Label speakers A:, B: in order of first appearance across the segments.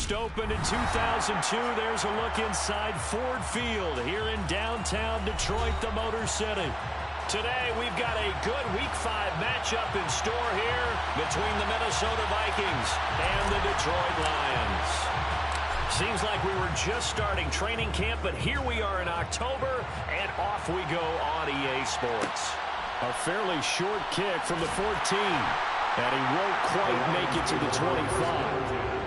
A: First opened in 2002. There's a look inside Ford Field here in downtown Detroit, the Motor City. Today, we've got a good Week 5 matchup in store here between the Minnesota Vikings and the Detroit Lions. Seems like we were just starting training camp, but here we are in October, and off we go on EA Sports. A fairly short kick from the 14, and he won't quite make it to the 25.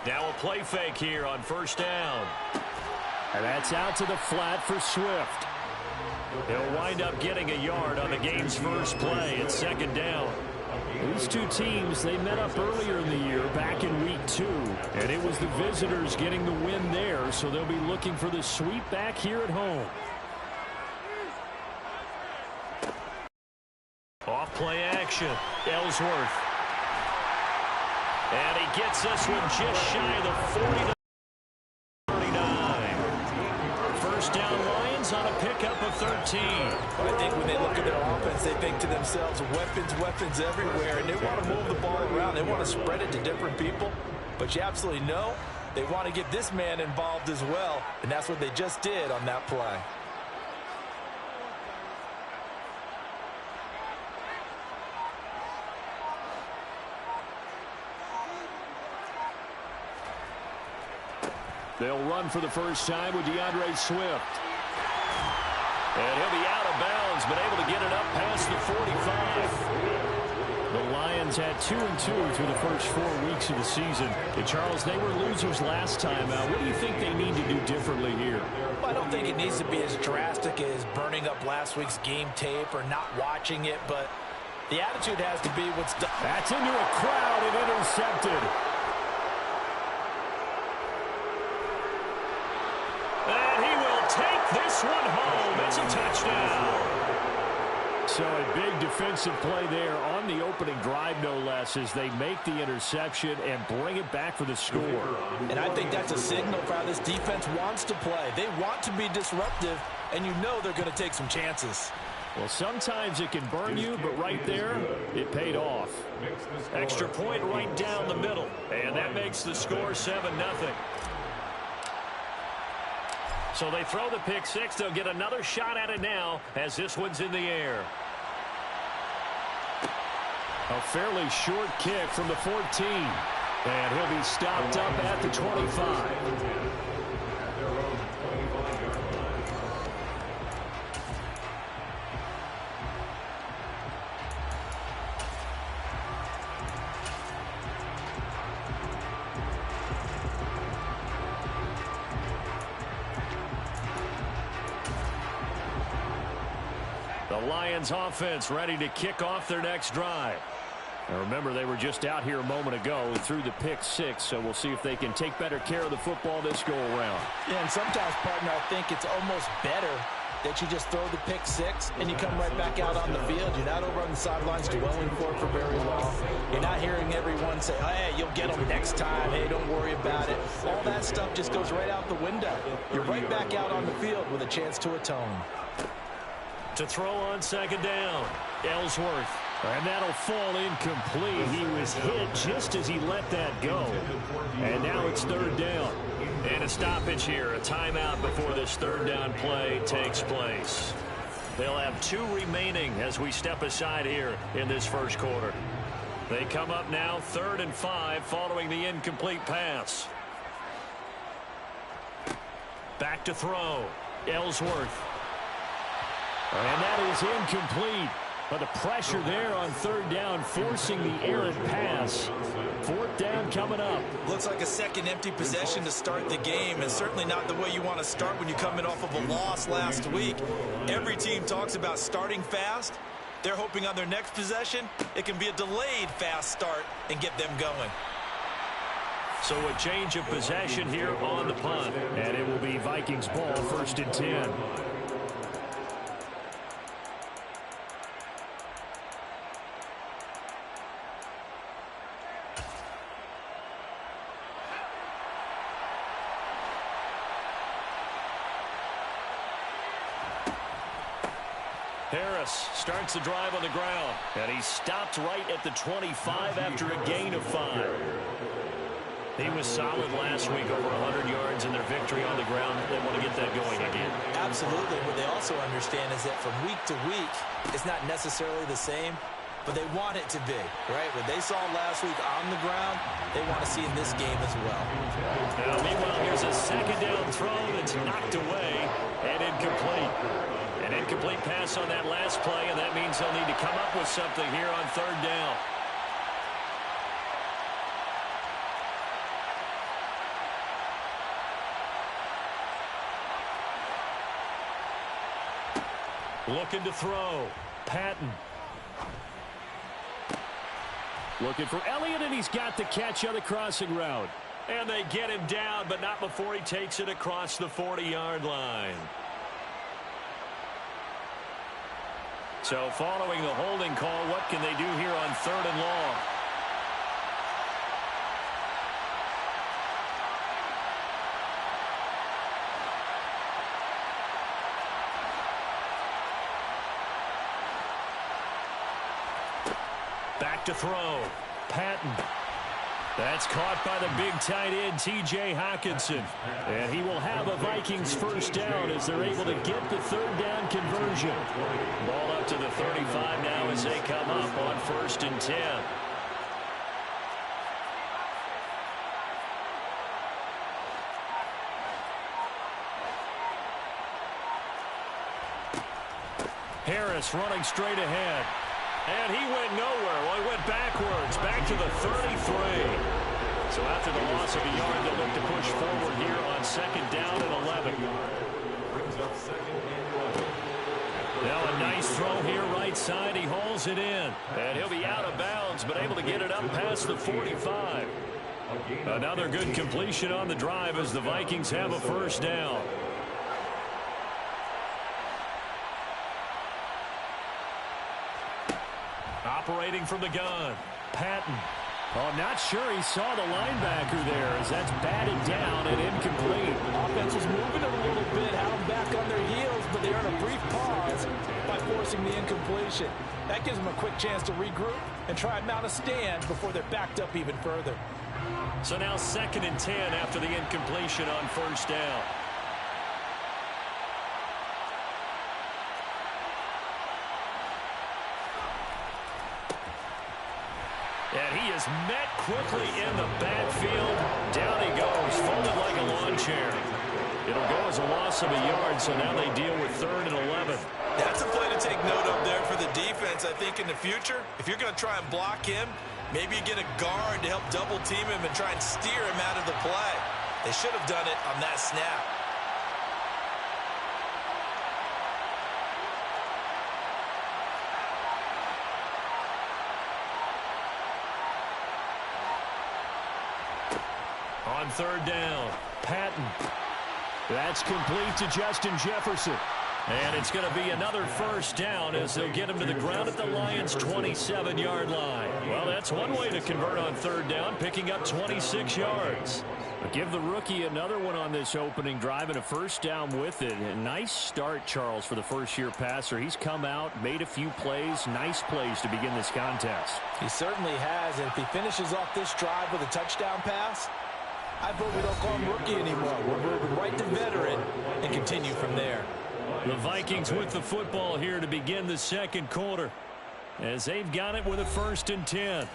A: Now a play fake here on first down. And that's out to the flat for Swift. He'll wind up getting a yard on the game's first play. It's second down. These two teams, they met up earlier in the year back in Week 2. And it was the visitors getting the win there, so they'll be looking for the sweep back here at home. Off play action. Ellsworth. And he gets this one just shy of the 40-39. First down Lions on a pickup of 13.
B: But I think when they look at their offense, they think to themselves, weapons everywhere, and they want to move the ball around. They want to spread it to different people. But you absolutely know they want to get this man involved as well, and that's what they just did on that play.
A: They'll run for the first time with DeAndre Swift. And he'll be out of bounds, but able to get it up past the 45. The Lions had 2-2 through the first 4 weeks of the season. And Charles, they were losers last time out. What do you think they need to do differently here?
B: Well, I don't think it needs to be as drastic as burning up last week's game tape or not watching it, but the attitude has to be what's done.
A: That's into a crowd and intercepted. And he will take this one home. It's a touchdown. So a big defensive play there on the opening drive, no less, as they make the interception and bring it back for the score.
B: And I think that's a signal for how this defense wants to play. They want to be disruptive, and you know they're going to take some chances.
A: Well, sometimes it can burn you, but right there, it paid off. Extra point right down the middle, and that makes the score 7-0. So they throw the pick six. They'll get another shot at it now as this one's in the air. A fairly short kick from the 14. And he'll be stopped up at the 25. The Lions offense ready to kick off their next drive. Now remember, they were just out here a moment ago through the pick six, so we'll see if they can take better care of the football this go around.
B: Yeah, and sometimes, partner, I think it's almost better that you just throw the pick six and you come right back out on the field. You're not over on the sidelines dwelling for it for very long. You're not hearing everyone say, oh, hey, you'll get them next time. Hey, don't worry about it. All that stuff just goes right out the window. You're right back out on the field with a chance to atone.
A: To throw on second down, Ellsworth. And that'll fall incomplete. He was hit just as he let that go. And now it's third down. And a stoppage here, a timeout before this third down play takes place. They'll have 2 remaining as we step aside here in this first quarter. They come up now 3rd and 5 following the incomplete pass. Back to throw. Ellsworth. And that is incomplete. But the pressure there on third down, forcing the errant pass. 4th down coming up.
B: Looks like a second empty possession to start the game, and certainly not the way you want to start when you're coming off of a loss last week. Every team talks about starting fast. They're hoping on their next possession, it can be a delayed fast start and get them going.
A: So a change of possession here on the punt. And it will be Vikings ball, 1st and 10. Harris starts the drive on the ground, and he stopped right at the 25 after a gain of 5. He was solid last week, over 100 yards in their victory on the ground. They want to get that going again.
B: Absolutely. What they also understand is that from week to week, it's not necessarily the same, but they want it to be, right? What they saw last week on the ground, they want to see in this game as well.
A: Now, meanwhile, here's a second down throw that's knocked away and incomplete. An incomplete pass on that last play, and that means they'll need to come up with something here on third down. Looking to throw. Patton. Looking for Elliott, and he's got the catch on the crossing route. And they get him down, but not before he takes it across the 40-yard line. So following the holding call, what can they do here on third and long? Back to throw. Patton. That's caught by the big tight end, T.J. Hockenson. And he will have a Vikings first down as they're able to get the third down conversion. Ball up to the 35 now as they come up on 1st and 10. Harris running straight ahead. And he went nowhere. Well, he went backwards, back to the 33. So after the loss of a yard, they'll look to push forward here on 2nd down and 11. Now a nice throw here right side. He hauls it in. And he'll be out of bounds, but able to get it up past the 45. Another good completion on the drive as the Vikings have a first down. Operating from the gun. Patton. Oh, I'm not sure he saw the linebacker there as that's batted down and incomplete.
B: Offense was moving a little bit, had them back on their heels, but they earned a brief pause by forcing the incompletion. That gives them a quick chance to regroup and try and mount a stand before they're backed up even further.
A: So now 2nd and 10 after the incompletion on first down. And he is met quickly in the backfield. Down he goes, folded like a lawn chair. It'll go as a loss of a yard, so now they deal with 3rd and 11.
C: That's a play to take note of there for the defense, I think, in the future. If you're going to try and block him, maybe you get a guard to help double-team him and try and steer him out of the play. They should have done it on that snap.
A: On 3rd down, Patton. That's complete to Justin Jefferson. And it's going to be another first down as they'll get him to the ground at the Lions' 27-yard line. Well, that's one way to convert on 3rd down, picking up 26 yards. But give the rookie another one on this opening drive and a first down with it. A nice start, Charles, for the first-year passer. He's come out, made a few plays, nice plays to begin this contest.
B: He certainly has, and if he finishes off this drive with a touchdown pass, I vote we don't call him rookie anymore. We're moving right to veteran and continue from there.
A: The Vikings with the football here to begin the 2nd quarter as they've got it with a 1st and 10.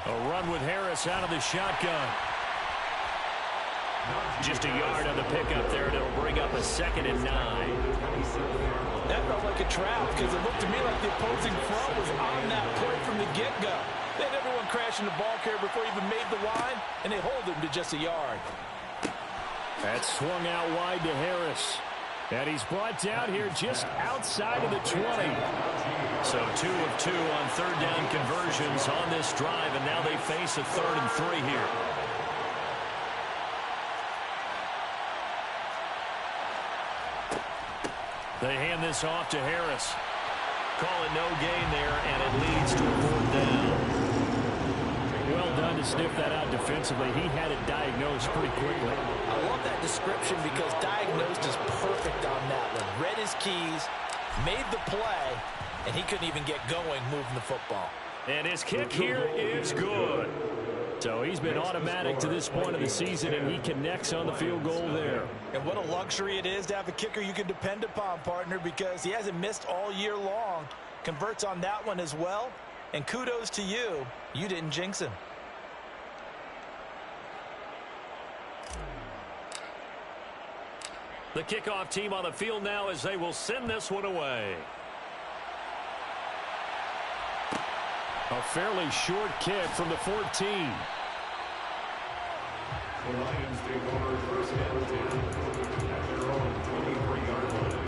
A: A run with Harris out of the shotgun. Just a yard on the pickup there, and it'll bring up a 2nd and 9.
B: That felt like a trap because it looked to me like the opposing front was on that play from the get-go. They had everyone crashing the ball carrier before he even made the line, and they hold him to just a yard.
A: That swung out wide to Harris. And he's brought down here just outside of the 20. So 2 of 2 on third down conversions on this drive, and now they face a 3rd and 3 here. They hand this off to Harris. Call it no gain there, and it leads to a 4th down. Well done to sniff that out defensively. He had it diagnosed pretty quickly.
B: I love that description because diagnosed is perfect on that one. Read his keys, made the play, and he couldn't even get going moving the football.
A: And his kick here is good. So he's been automatic to this point of the season, and he connects on the field goal there.
B: And what a luxury it is to have a kicker you can depend upon, partner, because he hasn't missed all year long. Converts on that one as well. And kudos to you. You didn't jinx him.
A: The kickoff team on the field now as they will send this one away. A fairly short kick from the 14.
D: The Lions take over first and 10 at their own 23-yard line.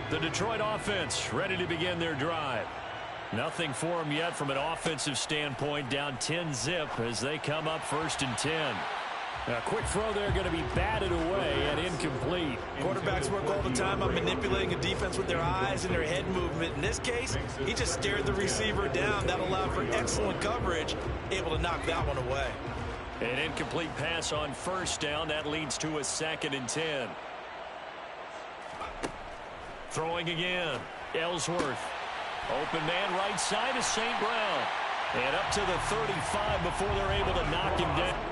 A: The Detroit offense ready to begin their drive. Nothing for them yet from an offensive standpoint. Down 10-zip as they come up 1st and 10. A quick throw there going to be batted away and incomplete.
B: Quarterbacks work all the time on manipulating a defense with their eyes and their head movement. In this case, he just stared the receiver down. That allowed for excellent coverage, able to knock that one away.
A: An incomplete pass on 1st down. That leads to a 2nd and 10. Throwing again. Ellsworth. Open man right side is St. Brown. And up to the 35 before they're able to knock him down.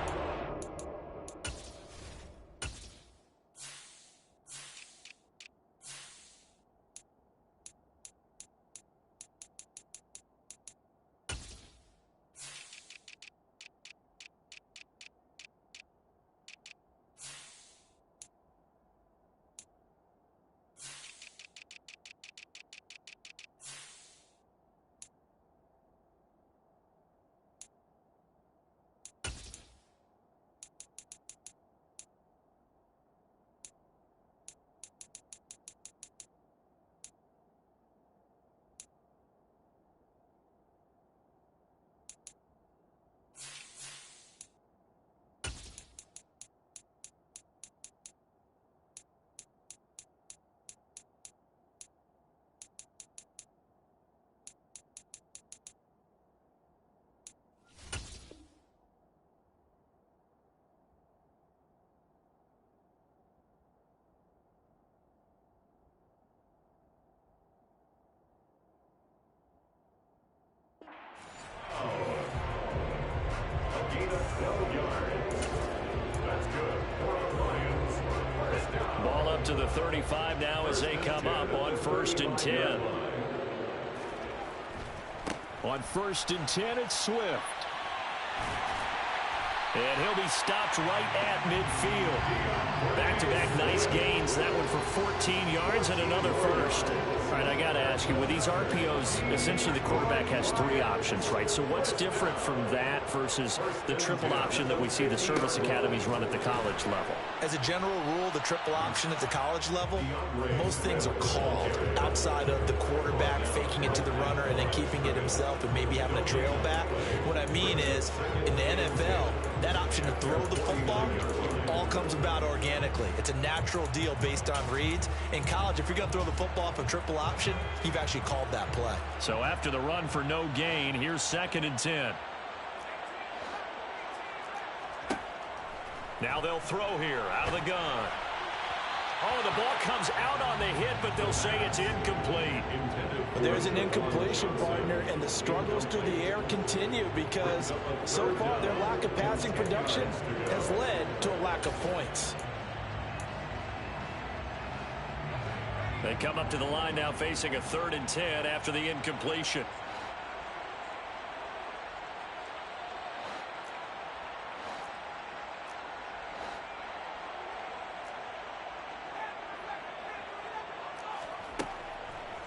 A: Ball up to the 35 now as they come up on 1st and 10. On 1st and 10, it's Swift. And he'll be stopped right at midfield. Back-to-back nice gains. That one for 14 yards and another first. All right, I got to ask you, with these RPOs, essentially the quarterback has 3 options, right? So what's different from that versus the triple option that we see the service academies run at the college level?
B: As a general rule, the triple option at the college level, most things are called outside of the quarterback faking it to the runner and then keeping it himself and maybe having a trail back. What I mean is, in the NFL, that option to throw the football all comes about organically. It's a natural deal based on reads. In college, if you're going to throw the football off a triple option, you've actually called that play.
A: So after the run for no gain, here's 2nd and 10. Now they'll throw here out of the gun. Oh, the ball comes out on the hit, but they'll say it's incomplete.
B: But there's an incompletion, partner, and the struggles through the air continue because so far their lack of passing production has led to a lack of points.
A: They come up to the line now facing a 3rd and 10 after the incompletion.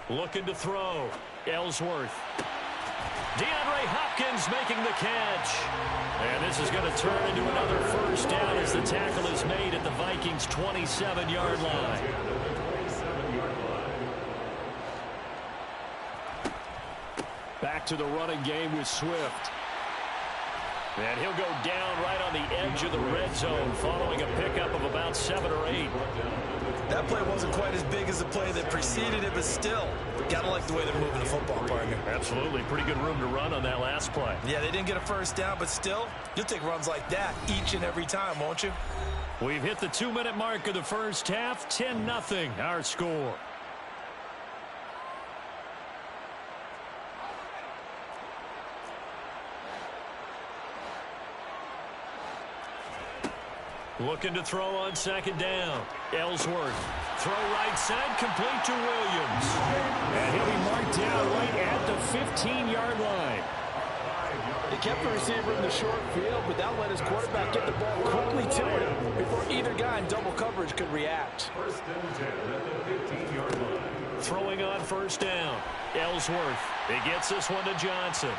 A: Looking to throw. Ellsworth. DeAndre Hopkins making the catch. And this is going to turn into another first down as the tackle is made at the Vikings' 27-yard line. Back to the running game with Swift. And he'll go down right on the edge of the red zone following a pickup of about 7 or 8.
C: That play wasn't quite as big as the play that preceded it, but still, gotta like the way they're moving the football, partner.
A: Absolutely. Pretty good room to run on that last play.
C: Yeah, they didn't get a first down, but still, you'll take runs like that each and every time, won't you?
A: We've hit the 2-minute mark of the first half. 10-0 our score. Looking to throw on 2nd down. Ellsworth. Throw right side, complete to Williams. And he'll be marked down right at the 15-yard line.
B: He kept the receiver in the short field, but that let his quarterback get the ball quickly to him before either guy in double coverage could react.
D: 1st and 10 at the 15-yard line.
A: Throwing on 1st down. Ellsworth. He gets this one to Johnson.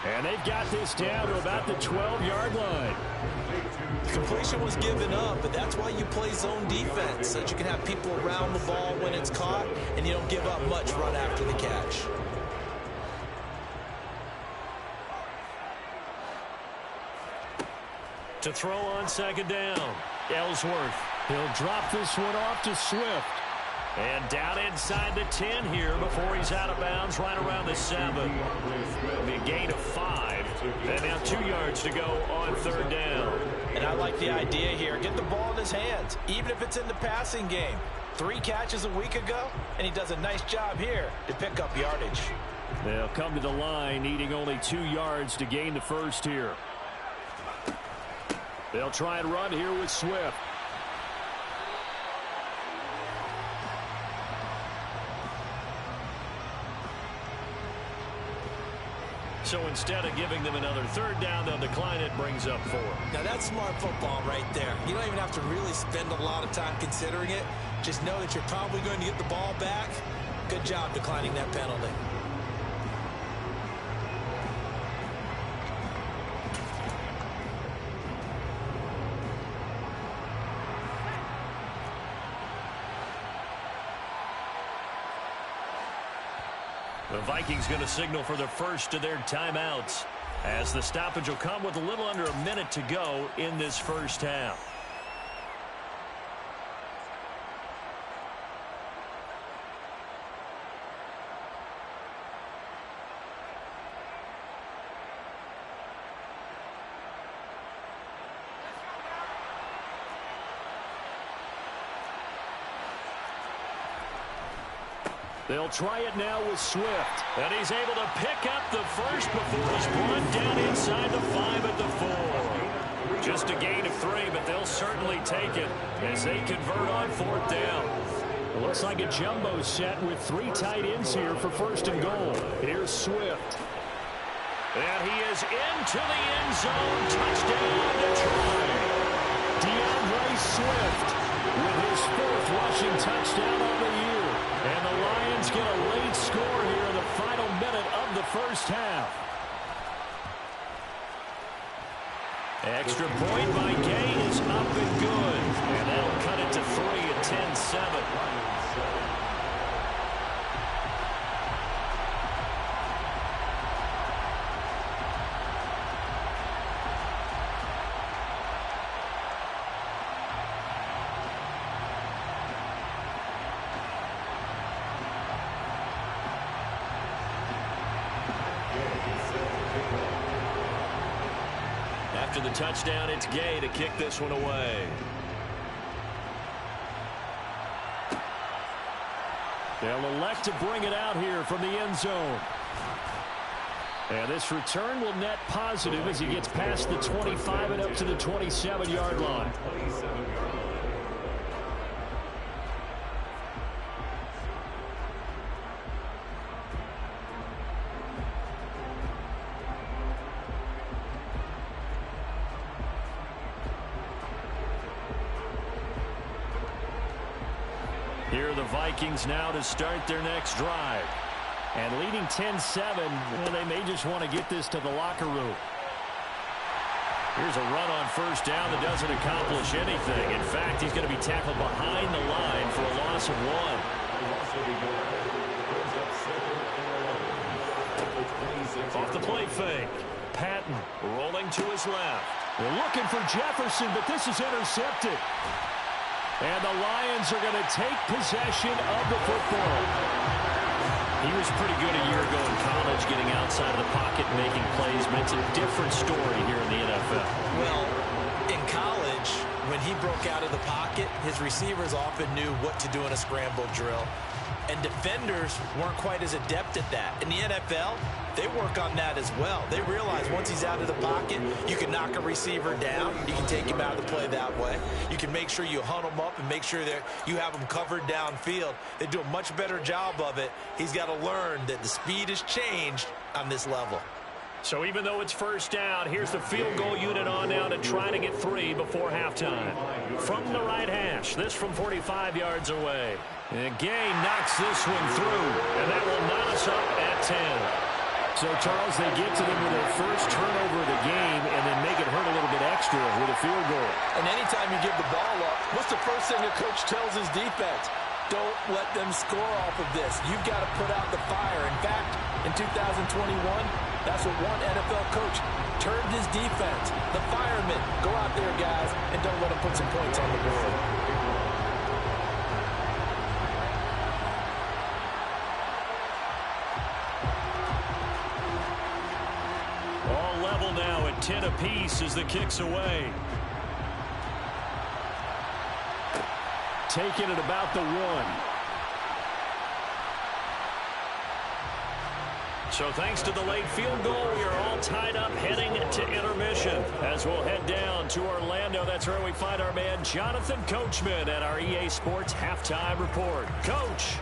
A: And they've got this down to about the 12-yard line.
C: Completion was given up, but that's why you play zone defense, so that you can have people around the ball when it's caught, and you don't give up much run after the catch.
A: To throw on 2nd down. Ellsworth. He'll drop this one off to Swift. And down inside the 10 here before he's out of bounds right around the 7. It'll be a gain of 5. And now 2 yards to go on 3rd down.
B: And I like the idea here. Get the ball in his hands, even if it's in the passing game. 3 catches a week ago, and he does a nice job here to pick up yardage.
A: They'll come to the line needing only 2 yards to gain the first here. They'll try and run here with Swift. So instead of giving them another 3rd down, they'll decline it, brings up 4.
C: Now that's smart football right there. You don't even have to really spend a lot of time considering it. Just know that you're probably going to get the ball back. Good job declining that penalty.
A: The Vikings going to signal for the first of their timeouts, as the stoppage will come with a little under a minute to go in this first half. They'll try it now with Swift. And he's able to pick up the first before he's brought down inside the 5 at the 4. Just a gain of 3, but they'll certainly take it as they convert on 4th down. It looks like a jumbo set with 3 tight ends here for 1st and goal. Here's Swift. And he is into the end zone. Touchdown, Detroit. DeAndre Swift with his 4th rushing touchdown of the year. And the Lions get a late score here in the final minute of the first half. Extra point by Gay is up and good. And that'll cut it to 3 at 10-7. After the touchdown, it's Gay to kick this one away. They'll elect to bring it out here from the end zone. And this return will net positive as he gets past the 25 and up to the 27-yard line. Here are the Vikings now to start their next drive. And leading 10-7, well, they may just want to get this to the locker room. Here's a run on first down that doesn't accomplish anything. In fact, he's going to be tackled behind the line for a loss of 1. Off the play fake. Patton rolling to his left. They're looking for Jefferson, but this is intercepted. And the Lions are going to take possession of the football. He was pretty good a year ago in college, getting outside of the pocket and making plays, but it's a different story here in the NFL.
B: Well, in college, when he broke out of the pocket, his receivers often knew what to do in a scramble drill. And defenders weren't quite as adept at that. In the NFL, they work on that as well. They realize once he's out of the pocket, you can knock a receiver down. You can take him out of the play that way. You can make sure you hunt him up and make sure that you have him covered downfield. They do a much better job of it. He's got to learn that the speed has changed on this level.
A: So even though it's first down, here's the field goal unit on now to try to get 3 before halftime. From the right hash, this from 45 yards away. And Gay knocks this one through, and that will knot us up at 10. So, Charles, they get to them with their first turnover of the game and then make it hurt a little bit extra with a field goal.
B: And anytime you give the ball up, what's the first thing a coach tells his defense? Don't let them score off of this. You've got to put out the fire. In fact, in 2021, that's what one NFL coach turned his defense. The firemen, go out there, guys, and don't let them put some points on the board.
A: All level now at 10 apiece as the kick's away. Taking it about the 1. So thanks to the late field goal, we are all tied up heading to intermission. As we'll head down to Orlando, that's where we find our man Jonathan Coachman at our EA Sports Halftime Report. Coach.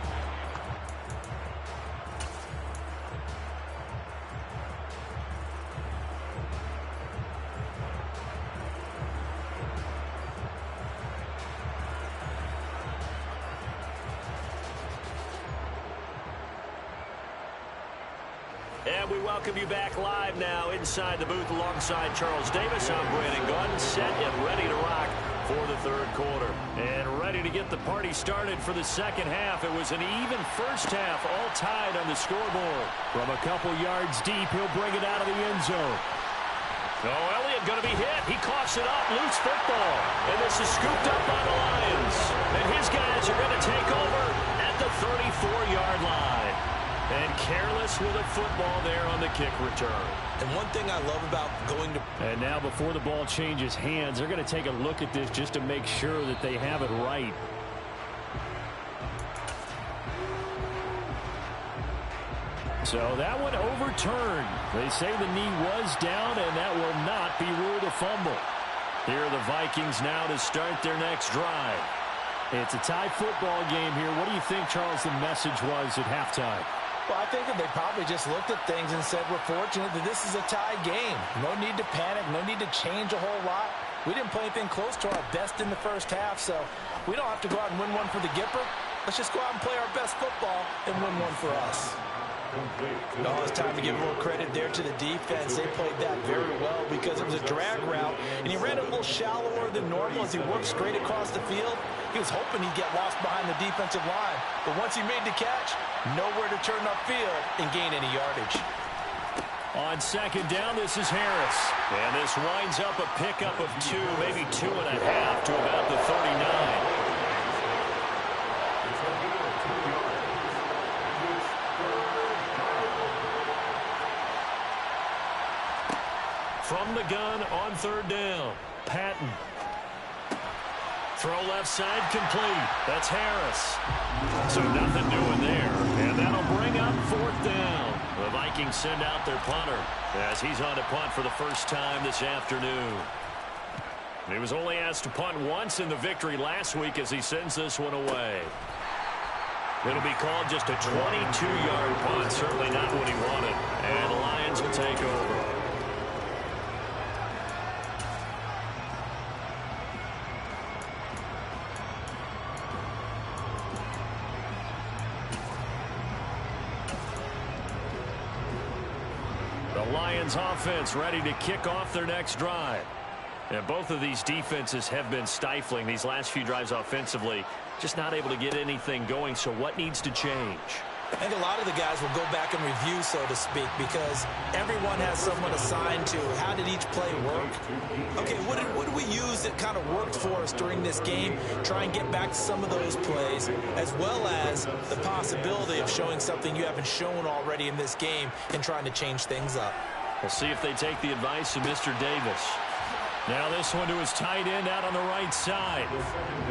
A: And we welcome you back live now inside the booth alongside Charles Davis. I'm Brandon Gunn, set and ready to rock for the third quarter. And ready to get the party started for the second half. It was an even first half, all tied on the scoreboard. From a couple yards deep, he'll bring it out of the end zone. Oh, Elliott going to be hit. He coughs it up, loose football. And this is scooped up by the Lions. And his guys are going to take over at the 34-yard line. And careless with a football there on the kick return.
B: And one thing I love about going to...
A: And now before the ball changes hands, they're going to take a look at this just to make sure that they have it right. So that one overturned. They say the knee was down, and that will not be ruled a fumble. Here are the Vikings now to start their next drive. It's a tie football game here. What do you think, Charles, the message was at halftime?
B: Well, I think that they probably just looked at things and said, we're fortunate that this is a tie game. No need to panic, no need to change a whole lot. We didn't play anything close to our best in the first half, so we don't have to go out and win one for the Gipper. Let's just go out and play our best football and win one for us. No, it's time to give a little credit there to the defense. They played that very well because it was a drag route, and he ran it a little shallower than normal as he worked straight across the field. He was hoping he'd get lost behind the defensive line, but once he made the catch, nowhere to turn upfield and gain any yardage.
A: On second down, this is Harris. And this winds up a pickup of 2, maybe 2.5 to about the 39. From the gun on third down, Patton. Throw left side complete. That's Harris. So nothing doing there. And that'll bring up fourth down. The Vikings send out their punter as he's on to punt for the first time this afternoon. He was only asked to punt once in the victory last week as he sends this one away. It'll be called just a 22-yard punt. Certainly not what he wanted. And the Lions will take over. Lions offense ready to kick off their next drive. And both of these defenses have been stifling these last few drives offensively. Just not able to get anything going. So what needs to change?
B: I think a lot of the guys will go back and review, so to speak, because everyone has someone assigned to how did each play work. Okay, what did we use that kind of worked for us during this game? Try and get back to some of those plays, as well as the possibility of showing something you haven't shown already in this game and trying to change things up.
A: We'll see if they take the advice of Mr. Davis. Now this one to his tight end out on the right side.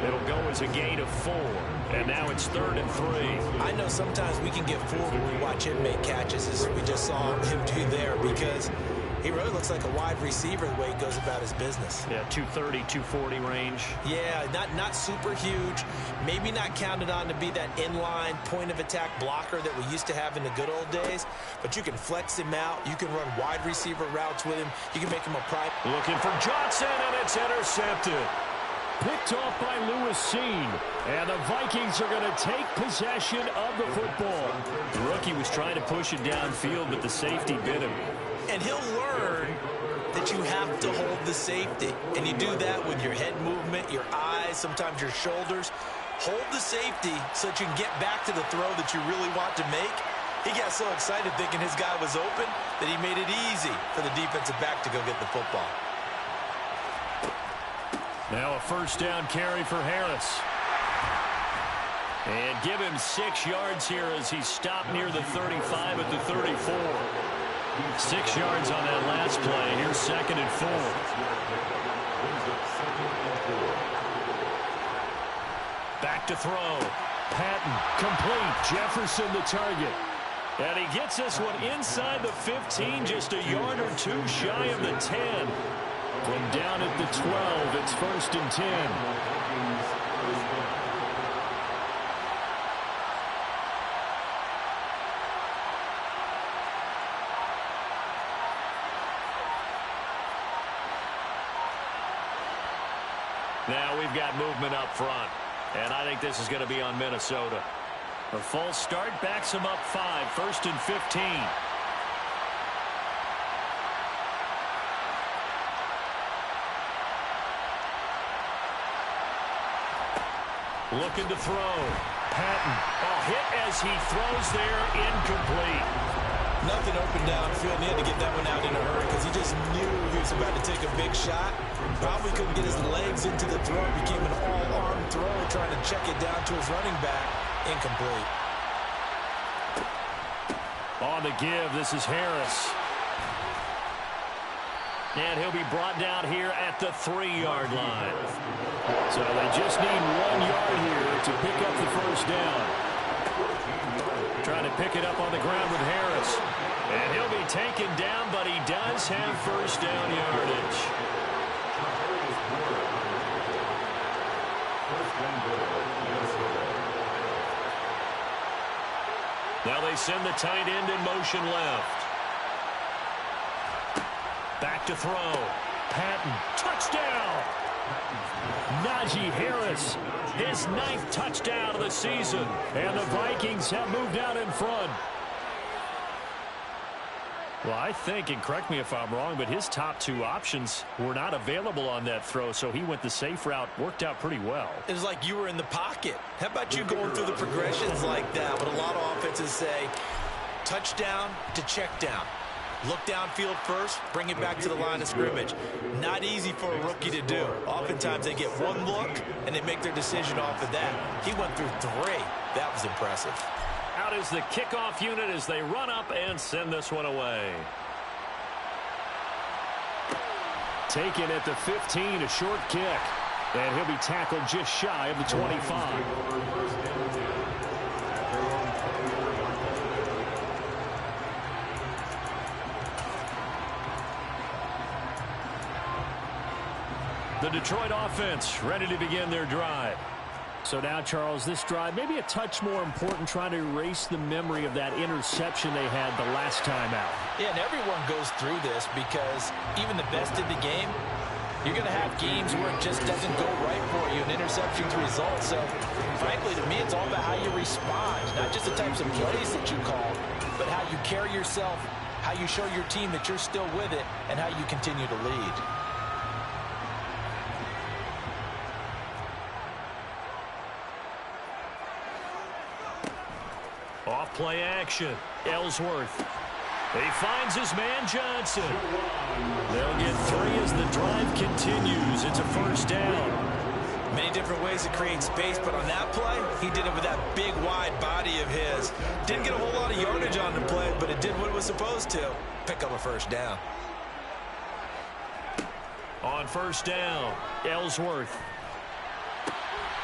A: It'll go as a gain of 4. And now it's 3rd and 3.
B: I know sometimes we can get fooled when we watch him make catches, as we just saw him do there, because he really looks like a wide receiver the way he goes about his business.
A: Yeah, 230, 240 range.
B: Yeah, not super huge. Maybe not counted on to be that inline point-of-attack blocker that we used to have in the good old days. But you can flex him out. You can run wide receiver routes with him. You can make him a prime.
A: Looking for Johnson, and it's intercepted. Picked off by Lewis Seen. And the Vikings are going to take possession of the football. The rookie was trying to push it downfield, but the safety bit him.
B: And he'll learn that you have to hold the safety. And you do that with your head movement, your eyes, sometimes your shoulders. Hold the safety so that you can get back to the throw that you really want to make. He got so excited thinking his guy was open that he made it easy for the defensive back to go get the football.
A: Now a first down carry for Harris. And give him 6 yards here as he stopped near the 35 at the 34. 6 yards on that last play. Here's 2nd and 4. Back to throw. Patton, complete. Jefferson the target. And he gets this one inside the 15, just a yard or 2 shy of the 10. From down at the 12, it's 1st and 10. Now we've got movement up front, and I think this is going to be on Minnesota. A false start backs them up 5, 1st and 15. Looking to throw. Patton. Hit as he throws there, incomplete.
B: Nothing open downfield, and he had to get that one out in a hurry because he just knew he was about to take a big shot. Probably couldn't get his legs into the throw. It became an all-arm throw, trying to check it down to his running back. Incomplete.
A: On the give, this is Harris. And he'll be brought down here at the 3-yard line. So they just need 1 yard here to pick up the first down. Trying to pick it up on the ground with Harris. And he'll be taken down, but he does have first down yardage. Now they send the tight end in motion left. Back to throw. Patton, touchdown! Najee Harris, his 9th touchdown of the season. And the Vikings have moved out in front. Well, I think, and correct me if I'm wrong, but his top 2 options were not available on that throw, so he went the safe route, worked out pretty well.
B: It was like you were in the pocket. How about you going through the progressions like that? But a lot of offenses say touchdown to check down. Look downfield first, bring it back to the line of scrimmage. Not easy for a rookie to do. Oftentimes they get one look, and they make their decision off of that. He went through 3. That was impressive.
A: Out is the kickoff unit as they run up and send this one away. Taken at the 15, a short kick. And he'll be tackled just shy of the 25. The Detroit offense ready to begin their drive. So now, Charles, this drive maybe a touch more important, trying to erase the memory of that interception they had the last time out.
B: Yeah, and everyone goes through this because even the best in the game, you're going to have games where it just doesn't go right for you, and interceptions result. So, frankly, to me, it's all about how you respond, not just the types of plays that you call, but how you carry yourself, how how you show your team that you're still with it, and how you continue to lead.
A: Off play action. Ellsworth. He finds his man Johnson. They'll get 3 as the drive continues. It's a first down.
B: Many different ways to create space, but on that play, he did it with that big, wide body of his. Didn't get a whole lot of yardage on the play, but it did what it was supposed to. Pick up a first down.
A: On first down, Ellsworth.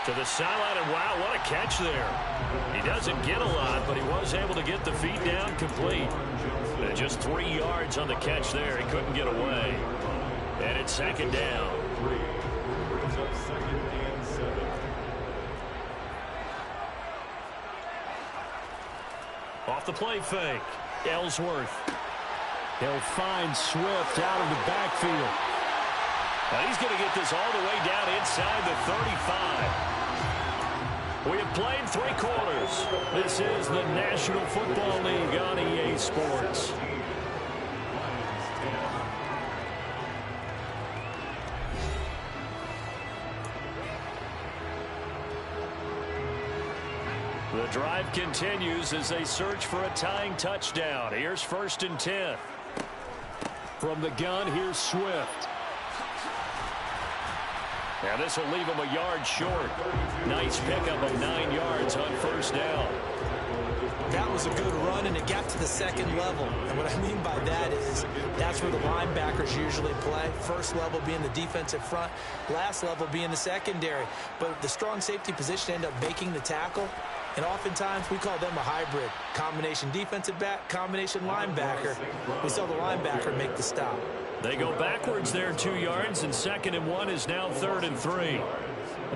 A: To the sideline, and wow, what a catch there. He doesn't get a lot, but he was able to get the feet down complete. And just 3 yards on the catch there. He couldn't get away. And it's second down. Off the play fake, Ellsworth. He'll find Swift out of the backfield. And he's going to get this all the way down inside the 35. We have played 3 quarters. This is the National Football League on EA Sports. The drive continues as they search for a tying touchdown. Here's 1st and 10. From the gun, here's Swift. Now this will leave him a yard short. Nice pickup of 9 yards on first down.
B: That was a good run, and it got to the second level. And what I mean by that is that's where the linebackers usually play. First level being the defensive front, last level being the secondary. But the strong safety position ended up making the tackle. And oftentimes we call them a hybrid. Combination defensive back, combination linebacker. We saw the linebacker make the stop.
A: They go backwards there 2 yards, and 2nd and 1 is now 3rd and 3.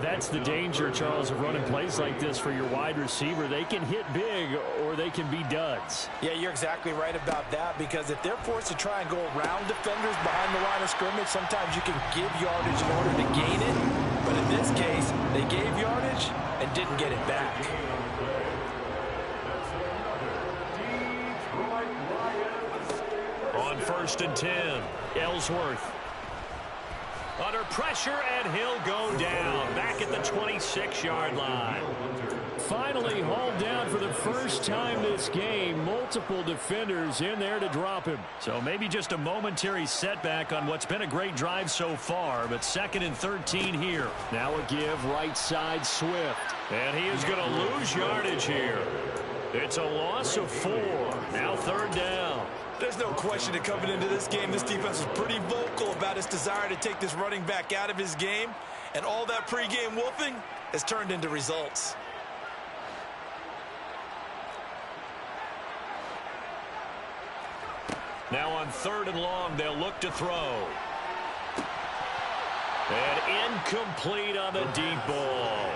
A: That's the danger, Charles, of running plays like this for your wide receiver. They can hit big or they can be duds.
B: Yeah, you're exactly right about that, because if they're forced to try and go around defenders behind the line of scrimmage, sometimes you can give yardage in order to gain it. But in this case, they gave yardage and didn't get it back.
A: On 1st and 10, Ellsworth. Under pressure, and he'll go down. Back at the 26-yard line. Finally hauled down for the first time this game. Multiple defenders in there to drop him. So maybe just a momentary setback on what's been a great drive so far. But 2nd and 13 here. Now a give right side Swift. And he is going to lose yardage here. It's a loss of 4. Now 3rd down.
C: There's no question that coming into this game, this defense was pretty vocal about its desire to take this running back out of his game. And all that pregame wolfing has turned into results.
A: Now on 3rd and long, they'll look to throw. And incomplete on the deep ball.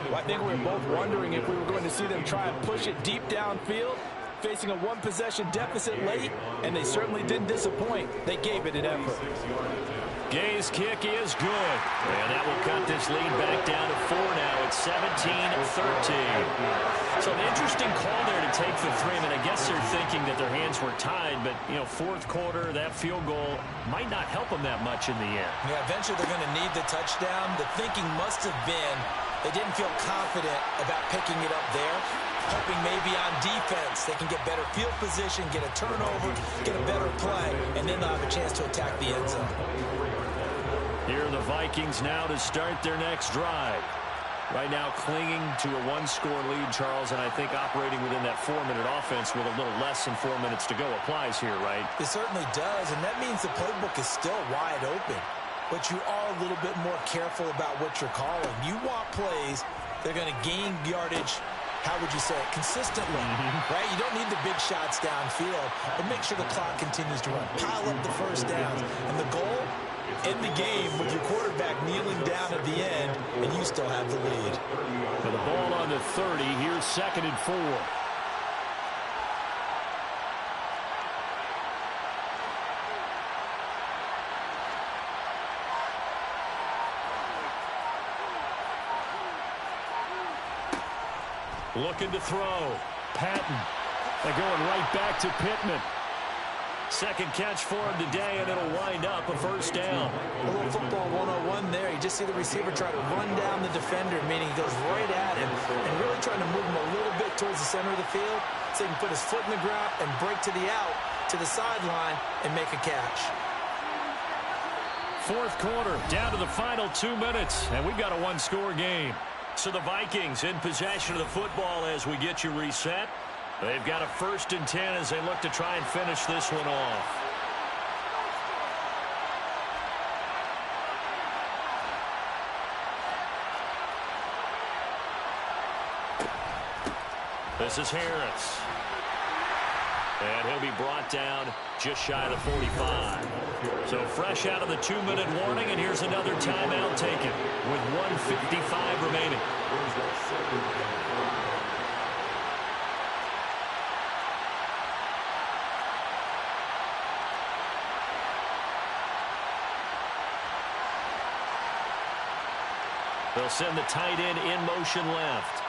B: Well, I think we were both wondering if we were going to see them try and push it deep downfield, facing a 1-possession deficit late, and they certainly didn't disappoint. They gave it an effort.
A: Gay's kick is good. And that will cut this lead back down to 4 now. It's 17-13. So an interesting call there to take the 3. I mean, I guess they're thinking that their hands were tied, but, you know, 4th quarter, that field goal might not help them that much in the end.
B: Yeah, eventually they're going to need the touchdown. The thinking must have been they didn't feel confident about picking it up there, hoping maybe on defense they can get better field position, get a turnover, get a better play, and then they'll have a chance to attack the end zone.
A: Here are the Vikings now to start their next drive. Right now clinging to a 1-score lead, Charles, and I think operating within that 4-minute offense with a little less than 4 minutes to go applies here, right?
B: It certainly does, and that means the playbook is still wide open. But you are a little bit more careful about what you're calling. You want plays that are going to gain yardage, how would you say it, consistently, right? You don't need the big shots downfield, but make sure the clock continues to run. Pile up the first downs. And the goal, end the game with your quarterback kneeling down at the end, and you still have the lead.
A: For the ball on the 30, here's 2nd and 4. Looking to throw. Patton. They're going right back to Pittman. Second catch for him today, and it'll wind up a first down.
B: A little football 101 there. You just see the receiver try to run down the defender, meaning he goes right at him and really trying to move him a little bit towards the center of the field so he can put his foot in the ground and break to the out, to the sideline, and make a catch.
A: Fourth quarter, down to the final 2 minutes, and we've got a one-score game. So the Vikings in possession of the football as we get you reset. They've got a 1st and 10 as they look to try and finish this one off. This is Harris. And he'll be brought down just shy of the 45. So fresh out of the 2-minute warning, and here's another timeout taken with 1:55 remaining. They'll send the tight end in motion left.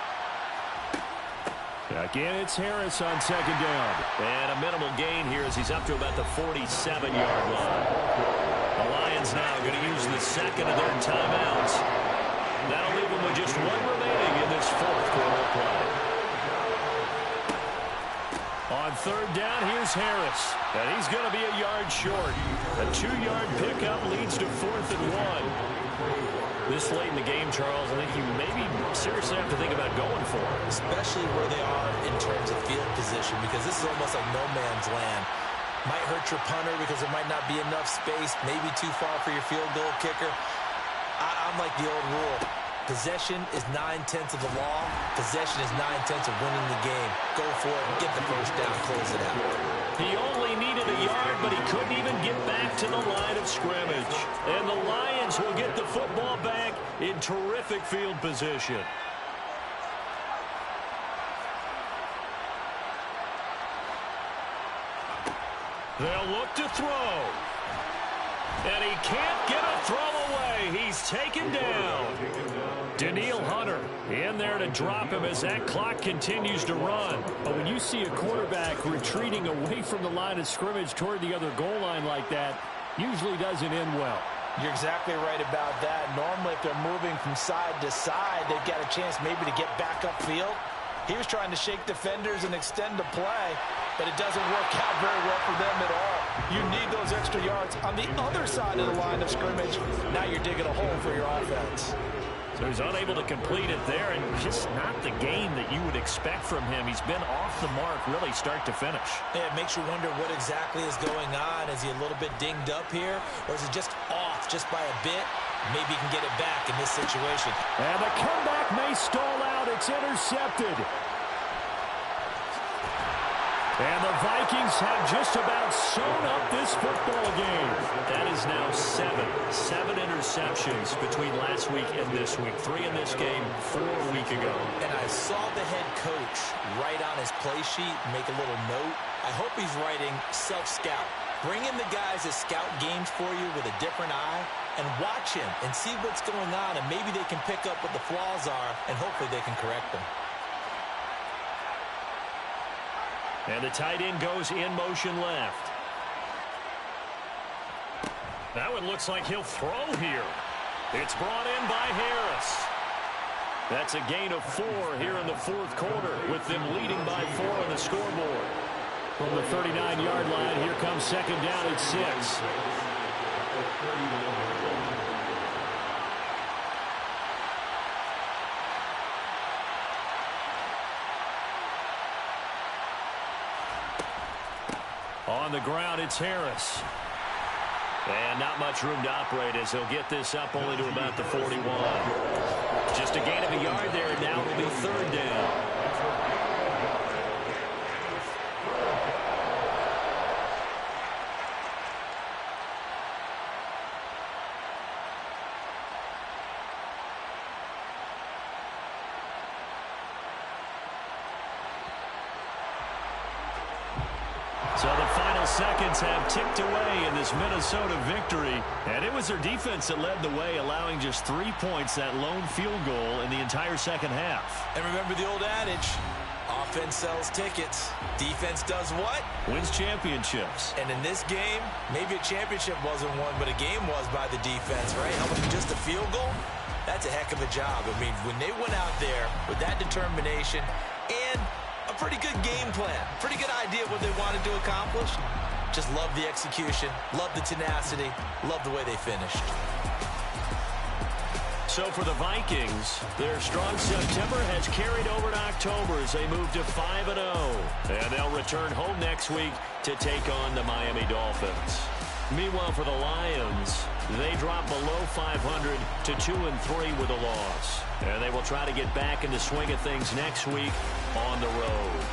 A: Again, it's Harris on second down. And a minimal gain here as he's up to about the 47-yard line. The Lions now going to use the second of their timeouts. That'll leave them with just one remaining in this fourth quarter play. On third down, here's Harris. And he's going to be a yard short. A 2-yard pickup leads to 4th and 1. This late in the game, Charles, I think you maybe seriously have to think about going for it.
B: Especially where they are in terms of field position, because this is almost like no man's land. Might hurt your punter because there might not be enough space, maybe too far for your field goal kicker. I'm like the old rule. Possession is 9/10 of the law. Possession is 9/10 of winning the game. Go for it, get the first down, close it out.
A: He only needed a yard, but he couldn't even get back to the line of scrimmage. And the Lions will get the football back in terrific field position. They'll look to throw. And he can't get a throw away. He's taken down. Daniil Hunter in there to drop him as that clock continues to run. But when you see a quarterback retreating away from the line of scrimmage toward the other goal line like that, usually doesn't end well.
B: You're exactly right about that. Normally, if they're moving from side to side, they've got a chance maybe to get back upfield. He was trying to shake defenders and extend the play, but it doesn't work out very well for them at all. You need those extra yards on the other side of the line of scrimmage. Now you're digging a hole for your offense.
A: So he's unable to complete it there, and just not the game that you would expect from him. He's been off the mark really start to finish.
B: Yeah, it makes you wonder what exactly is going on. Is he a little bit dinged up here, or is he just off just by a bit? Maybe he can get it back in this situation.
A: And the comeback may stall out. It's intercepted. And the Vikings have just about sewn up this football game. That is now seven interceptions between last week and this week. 3 in this game, 4 a week ago.
B: And I saw the head coach write on his play sheet, make a little note. I hope he's writing self-scout. Bring in the guys that scout games for you with a different eye and watch him and see what's going on, and maybe they can pick up what the flaws are, and hopefully they can correct them.
A: And the tight end goes in motion left. That one looks like he'll throw here. It's brought in by Harris. That's a gain of 4 here in the fourth quarter, with them leading by 4 on the scoreboard. From the 39-yard line, here comes second down at 6. On the ground, it's Harris. And not much room to operate as he'll get this up only to about the 41. Just a gain of a yard there, and now it'll be third down. So the final seconds have ticked away in this Minnesota victory. And it was their defense that led the way, allowing just 3 points, that lone field goal in the entire second half.
B: And remember the old adage,
C: Offense sells tickets. Defense does what?
A: Wins championships.
C: And in this game, maybe a championship wasn't won, but a game was by the defense, right? How about just a field goal? That's a heck of a job. I mean, when they went out there with that determination and a pretty good game plan, pretty good idea of what they wanted to accomplish, just love the execution, love the tenacity, love the way they finished.
A: So for the Vikings, their strong September has carried over to October as they move to 5-0. And they'll return home next week to take on the Miami Dolphins. Meanwhile, for the Lions, they drop below 500 to 2-3 with a loss. And they will try to get back in the swing of things next week on the road.